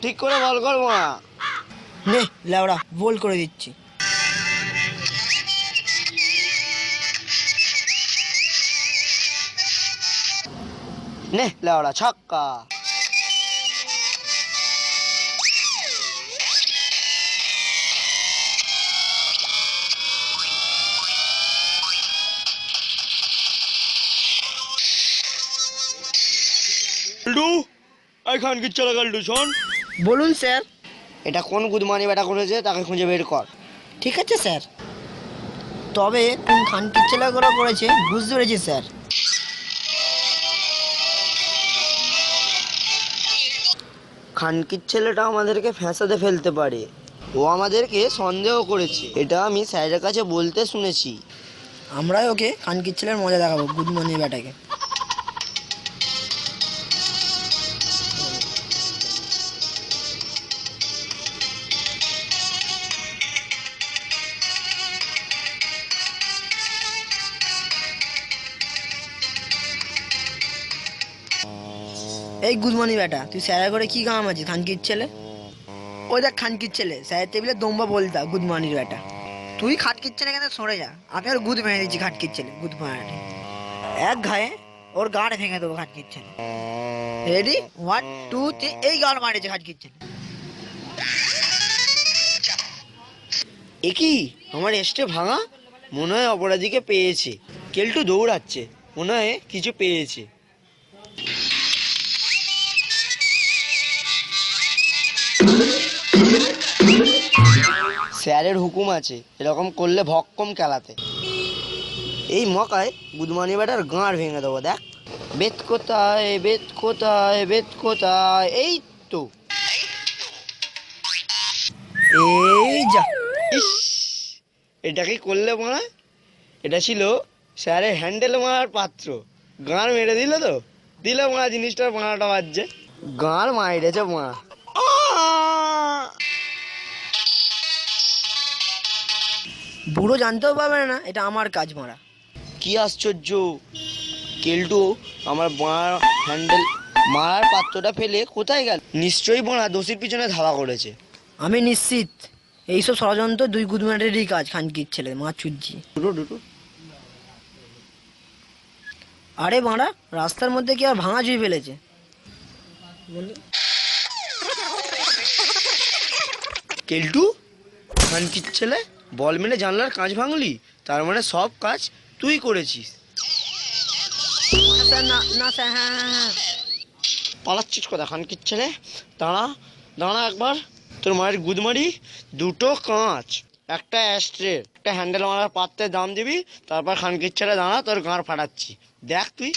ঠিক করে বল কর মা। নে লেওড়া বল করে দিচ্ছি। নে লেওড়া ছক্কা। গাল্ডু, এই খান কি চলে গাল্ডু শোন। বলুন স্যার। এটা কোন গুদমানি বেটা করেছে তাকে খুঁজে বের কর। ঠিক আছে স্যার, তবে কোন খানকির ছেলেগুলো করেছে বুঝতে পেরেছি স্যার। খানকির ছেলেটা আমাদেরকে ফ্যাঁসাতে ফেলতে পারে, ও আমাদেরকে সন্দেহ করেছে, এটা আমি স্যারের কাছে বলতে শুনেছি। আমরাই ওকে খানকির ছেলের মজা দেখাবো গুদমানি বেটাকে। এই গুদমানি বেটা, তুই স্যারের করে কি কাম আছে খানকির ছেলে? ওই দেখ খানকির ছেলে স্যারের টেবিলে দম্বা বলতা গুদমানির বেটা। তুই খাটকির ছেলে কেন সরে যা, আমি আর গুদ ভেঙে দিচ্ছি খাটকির ছেলে গুদমানি। এক ঘায়ে ওর গাড় ভেঙে দেবো খাটকির ছেলে। রেডি 1 2 3, এই গাড় মারেছে খাটকির ছেলে। এ কি আমার এস্টে ভাঙা? মনে হয় অপরাধীকে পেয়েছে। কেলটু দৌড়াচ্ছে, মনে হয় কিছু পেয়েছে। স্যারের হুকুম আছে এরকম করলে ভক্কম খেলাতে। এই মকায় গুদমানি বেটার গাঁড় ভেঙে দেবো। দেখ বেত কোথায়, বেত কোথায়, বেত কোথায়, এই তো। এই যা। ইস, এটা কি করলে মারা? এটা ছিল স্যারের হ্যান্ডেল মারার পাত্র। গাঁড় মেরে দিল তো, দিল মারা জিনিসটার মারাটা বাজছে। গাঁড় মাইরেছে মা। বুড়ো জানতেও পারবে না এটা আমার কাজ মারা। কি আশ্চর্য, কেলটু আমার বাঁ হ্যান্ডেল মারার পাত্রটা ফেলে কোথায় গেল? নিশ্চয়ই বোনা দোষীর পিছনে ধাওয়া করেছে। আমি নিশ্চিত এইসব ষড়যন্ত্র দুই গুদমানিরই কাজ খানকির ছেলে মা চুজ্জি। দুটো আরে মারা, রাস্তার মধ্যে কি আর ভাঙা জুই ফেলেছে? কেলটু, খানকির ছেলে, বল মেরে জানলার কাঁচ ভাঙলি, তার মানে সব কাজ তুই করেছিস। স্যার না না স্যার, হ্যাঁ হ্যাঁ হ্যাঁ। পালাচ্ছিস কথা খানকির ছেলে? দাঁড়া দাঁড়া একবার, তোর মায়ের গুদমারি। দুটো কাঁচ, একটা অ্যাস্ট্রে, একটা হ্যান্ডেল মারার পাত্রের দাম দিবি, তারপর খানকির ছেলে দাঁড়া, তোর গাঁড় ফাটাচ্ছি, দেখ তুই।